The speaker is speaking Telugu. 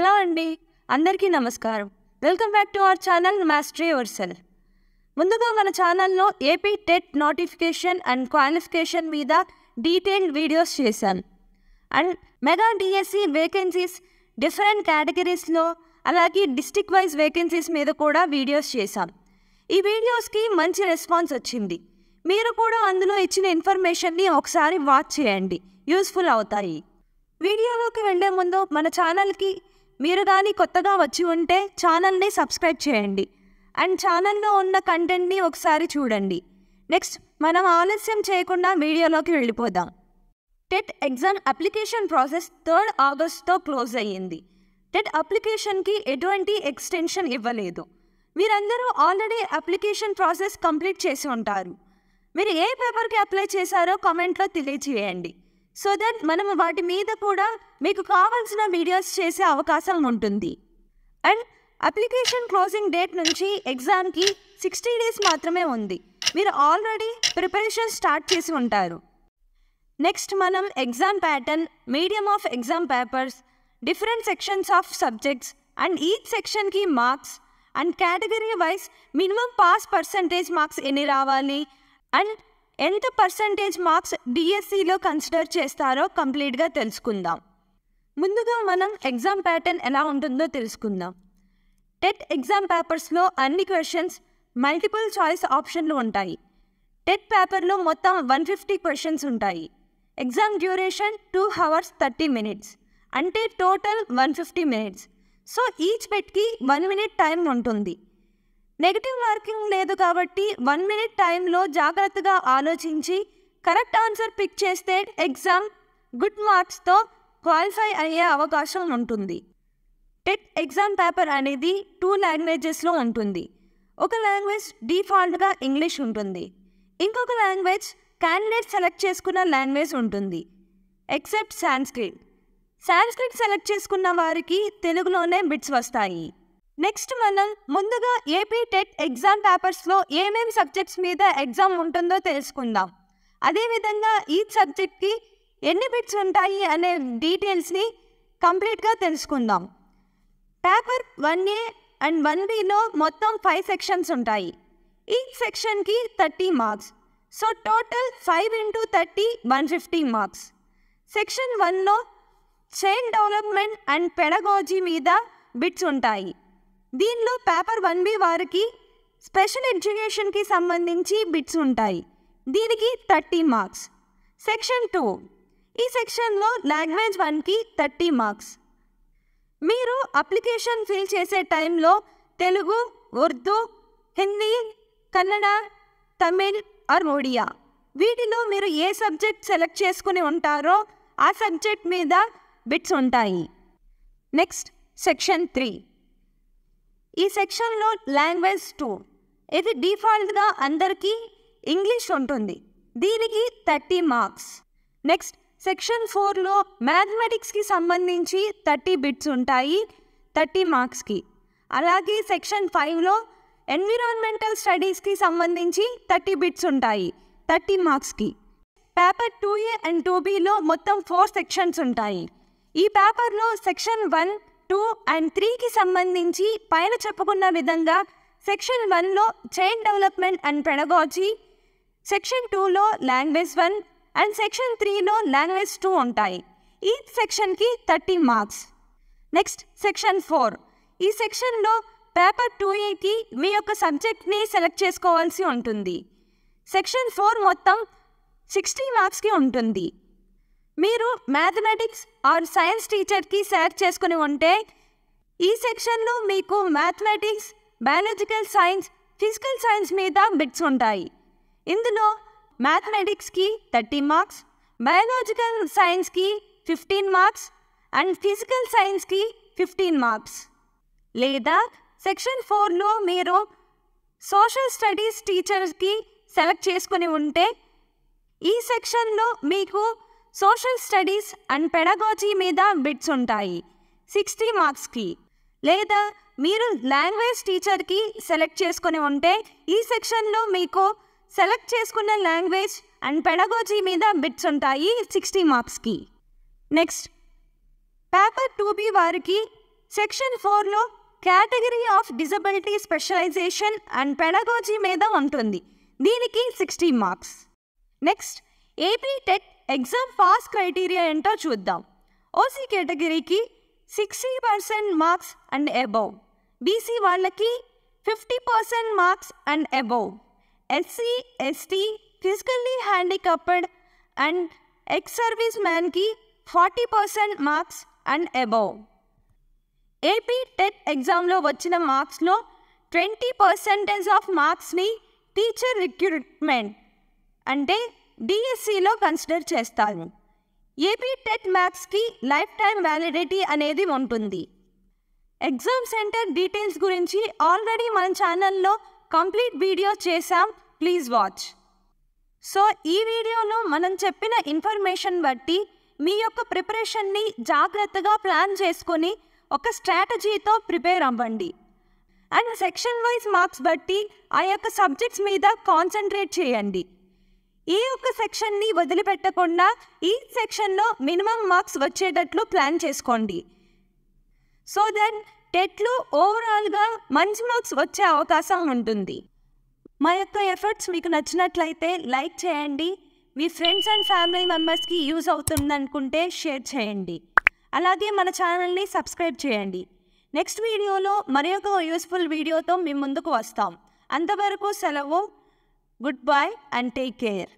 హలో అండి, అందరికీ నమస్కారం. Welcome back to our channel mastery yourself. ముందుగా మన ఛానల్లో AP TET notification and qualification మీద డీటెయిల్డ్ వీడియోస్ చేశాను. And mega DSC vacancies different కేటగిరీస్లో అలాగే డిస్ట్రిక్ట్ వైజ్ వేకెన్సీస్ మీద కూడా వీడియోస్ చేశాం. ఈ వీడియోస్కి మంచి రెస్పాన్స్ వచ్చింది. మీరు కూడా అందులో ఇచ్చిన ఇన్ఫర్మేషన్ని ఒకసారి వాచ్ చేయండి, యూస్ఫుల్ అవుతాయి. వీడియోలోకి వెళ్ళే ముందు మన ఛానల్కి మీరు కానీ కొత్తగా వచ్చి ఉంటే ఛానల్ని సబ్స్క్రైబ్ చేయండి అండ్ ఛానల్లో ఉన్న కంటెంట్ని ఒకసారి చూడండి. నెక్స్ట్ మనం ఆలస్యం చేయకుండా వీడియోలోకి వెళ్ళిపోదాం. టెట్ ఎగ్జామ్ అప్లికేషన్ ప్రాసెస్ 3 ఆగస్టుతో క్లోజ్ అయ్యింది. టెట్ అప్లికేషన్కి ఎటువంటి ఎక్స్టెన్షన్ ఇవ్వలేదు. మీరందరూ ఆల్రెడీ అప్లికేషన్ ప్రాసెస్ కంప్లీట్ చేసి ఉంటారు. మీరు ఏ పేపర్కి అప్లై చేశారో కామెంట్లో తెలియచేయండి. సో దట్ మనం వాటి మీద కూడా మీకు కావాల్సిన వీడియోస్ చేసే అవకాశం ఉంటుంది. అండ్ అప్లికేషన్ క్లోజింగ్ డేట్ నుంచి ఎగ్జామ్కి 60 డేస్ మాత్రమే ఉంది. మీరు ఆల్రెడీ ప్రిపరేషన్ స్టార్ట్ చేసి ఉంటారు. నెక్స్ట్ మనం exam pattern, medium of exam papers, different sections of subjects and each సెక్షన్కి marks and category wise minimum pass percentage marks ఎన్ని రావాలి అండ్ ఎంత పర్సంటేజ్ మార్క్స్ డిఎస్సిలో కన్సిడర్ చేస్తారో కంప్లీట్గా తెలుసుకుందాం. ముందుగా మనం ఎగ్జామ్ ప్యాటర్న్ ఎలా ఉంటుందో తెలుసుకుందాం. టెట్ ఎగ్జామ్ పేపర్స్లో అన్ని క్వశ్చన్స్ మల్టిపుల్ చాయిస్ ఆప్షన్లు ఉంటాయి. టెట్ పేపర్లో మొత్తం 150 క్వశ్చన్స్ ఉంటాయి. ఎగ్జామ్ డ్యూరేషన్ 2 hours 30 minutes, అంటే టోటల్ 150 minutes. సో ఈచ్ బిట్కి 1 minute టైం ఉంటుంది. నెగిటివ్ మార్కింగ్ లేదు కాబట్టి 1 minute టైంలో జాగ్రత్తగా ఆలోచించి కరెక్ట్ ఆన్సర్ పిక్ చేస్తే ఎగ్జామ్ గుడ్ మార్క్స్తో క్వాలిఫై అయ్యే అవకాశం ఉంటుంది. టెట్ ఎగ్జామ్ పేపర్ అనేది 2 లాంగ్వేజెస్లో ఉంటుంది. ఒక లాంగ్వేజ్ డిఫాల్ట్గా ఇంగ్లీష్ ఉంటుంది, ఇంకొక లాంగ్వేజ్ క్యాండిడేట్ సెలెక్ట్ చేసుకున్న లాంగ్వేజ్ ఉంటుంది ఎక్సెప్ట్ సాంస్క్రిట్ సెలెక్ట్ చేసుకున్న వారికి తెలుగులోనే బిట్స్ వస్తాయి. నెక్స్ట్ మనం ముందుగా ఏపీ టెట్ ఎగ్జామ్ పేపర్స్లో ఏమేమి సబ్జెక్ట్స్ మీద ఎగ్జామ్ ఉంటుందో తెలుసుకుందాం. అదేవిధంగా ఈ సబ్జెక్ట్కి ఎన్ని బిట్స్ ఉంటాయి అనే డీటెయిల్స్ని కంప్లీట్గా తెలుసుకుందాం. పేపర్ 1A అండ్ 1Bలో మొత్తం 5 సెక్షన్స్ ఉంటాయి. ఈ సెక్షన్కి 30 marks. So total 5 into 30 150 marks. Section 1లో చైల్డ్ డెవలప్మెంట్ అండ్ పెడగాజీ మీద బిట్స్ ఉంటాయి. దీనిలో పేపర్ 1B వారికి స్పెషల్ ఎడ్యుకేషన్కి సంబంధించి బిట్స్ ఉంటాయి. దీనికి 30 మార్క్స్. సెక్షన్ 2, ఈ సెక్షన్లో లాంగ్వేజ్ 1కి 30 మార్క్స్. మీరు అప్లికేషన్ ఫిల్ చేసే టైంలో తెలుగు, ఉర్దూ, హిందీ, కన్నడ, తమిళ్ ఆర్ ఒడియా వీటిలో మీరు ఏ సబ్జెక్ట్ సెలెక్ట్ చేసుకుని ఉంటారో ఆ సబ్జెక్ట్ మీద బిట్స్ ఉంటాయి. నెక్స్ట్ సెక్షన్ 3, ఈ సెక్షన్లో లాంగ్వేజ్ 2, ఇది డిఫాల్ట్గా అందరికీ ఇంగ్లీష్ ఉంటుంది. దీనికి 30 మార్క్స్. నెక్స్ట్ సెక్షన్ 4లో మ్యాథమెటిక్స్కి సంబంధించి 30 బిట్స్ ఉంటాయి 30 మార్క్స్కి. అలాగే సెక్షన్ 5లో ఎన్విరాన్మెంటల్ స్టడీస్కి సంబంధించి 30 బిట్స్ ఉంటాయి 30 మార్క్స్కి. పేపర్ 2A అండ్ 2Bలో మొత్తం 4 సెక్షన్స్ ఉంటాయి. ఈ పేపర్లో సెక్షన్ 1, 2 and 3కి సంబంధించి పైన చెప్పుకున్న విధంగా సెక్షన్ 1లో child development and pedagogy, section 2లో లాంగ్వేజ్ 1 అండ్ సెక్షన్ 3లో లాంగ్వేజ్ 2 ఉంటాయి. ఈ సెక్షన్కి 30 మార్క్స్. నెక్స్ట్ సెక్షన్ 4, ఈ సెక్షన్లో పేపర్ 2Aకి మీ యొక్క సబ్జెక్ట్ని సెలెక్ట్ చేసుకోవాల్సి ఉంటుంది. సెక్షన్ 4 మొత్తం 60 మార్క్స్కి ఉంటుంది. మీరు మ్యాథమెటిక్స్ ఆర్ సైన్స్ టీచర్కి సెలెక్ట్ చేసుకుని ఉంటే ఈ సెక్షన్లో మీకు mathematics, biological science, physical science మీద బిట్స్ ఉంటాయి. ఇందులో మ్యాథమెటిక్స్కి 30 మార్క్స్, బయాలజికల్ సైన్స్కి 15 మార్క్స్ అండ్ ఫిజికల్ సైన్స్కి 15 మార్క్స్. లేదా సెక్షన్ 4లో మీరు సోషల్ స్టడీస్ టీచర్కి సెలెక్ట్ చేసుకుని ఉంటే ఈ సెక్షన్లో మీకు సోషల్ స్టడీస్ అండ్ పెడగాజీ మీద బిట్స్ ఉంటాయి 60 మార్క్స్కి. లేదా మీరు లాంగ్వేజ్ టీచర్కి సెలెక్ట్ చేసుకుని ఉంటే ఈ సెక్షన్లో మీకు సెలెక్ట్ చేసుకున్న లాంగ్వేజ్ అండ్ పెడగాజీ మీద బిట్స్ ఉంటాయి 60 మార్క్స్కి. నెక్స్ట్ పేపర్ 2B వారికి సెక్షన్ 4లో category of disability specialization and pedagogy మీద ఉంటుంది. దీనికి 60 marks. Next AP TET exam pass criteria ఏంటో చూద్దాం. ఓసీ కేటగిరీకి 60% మార్క్స్ అండ్ అబౌవ్, బీసీ వాళ్ళకి 50% marks and above, SC ST physically handicapped and ex service మ్యాన్కి 40% marks and above. AP TET ఎగ్జామ్లో వచ్చిన మార్క్స్లో 20% ఆఫ్ మార్క్స్ని టీచర్ రిక్రూట్మెంట్ అంటే డిఎస్సిలో కన్సిడర్ చేస్తారు. ఏపీ టెట్ మ్యాథ్స్కి లైఫ్ టైం వ్యాలిడిటీ అనేది ఉంటుంది. ఎగ్జామ్ సెంటర్ డీటెయిల్స్ గురించి ఆల్రెడీ మన ఛానల్లో కంప్లీట్ వీడియో చేసాం, ప్లీజ్ వాచ్. సో ఈ వీడియోలో మనం చెప్పిన ఇన్ఫర్మేషన్ బట్టి మీ యొక్క ప్రిపరేషన్ని జాగ్రత్తగా ప్లాన్ చేసుకొని ఒక స్ట్రాటజీతో ప్రిపేర్ అవ్వండి. అండ్ సెక్షన్ వైజ్ మార్క్స్ బట్టి ఆ యొక్క సబ్జెక్ట్స్ మీద కాన్సన్ట్రేట్ చేయండి. ఈ ఒక్క సెక్షన్ని వదిలిపెట్టకుండా ఈ సెక్షన్లో మినిమం మార్క్స్ వచ్చేటట్లు ప్లాన్ చేసుకోండి. సో దెన్ టెట్లో ఓవరాల్గా మంచి మార్క్స్ వచ్చే అవకాశం ఉంటుంది. మా యొక్క ఎఫర్ట్స్ మీకు నచ్చినట్లయితే లైక్ చేయండి. మీ ఫ్రెండ్స్ అండ్ ఫ్యామిలీ మెంబర్స్కి యూజ్ అవుతుందనుకుంటే షేర్ చేయండి. అలాగే మన ఛానల్ని సబ్స్క్రైబ్ చేయండి. నెక్స్ట్ వీడియోలో మరి ఒక యూస్ఫుల్ వీడియోతో మీ ముందుకు వస్తాం. అంతవరకు సెలవు. Good bye and take care.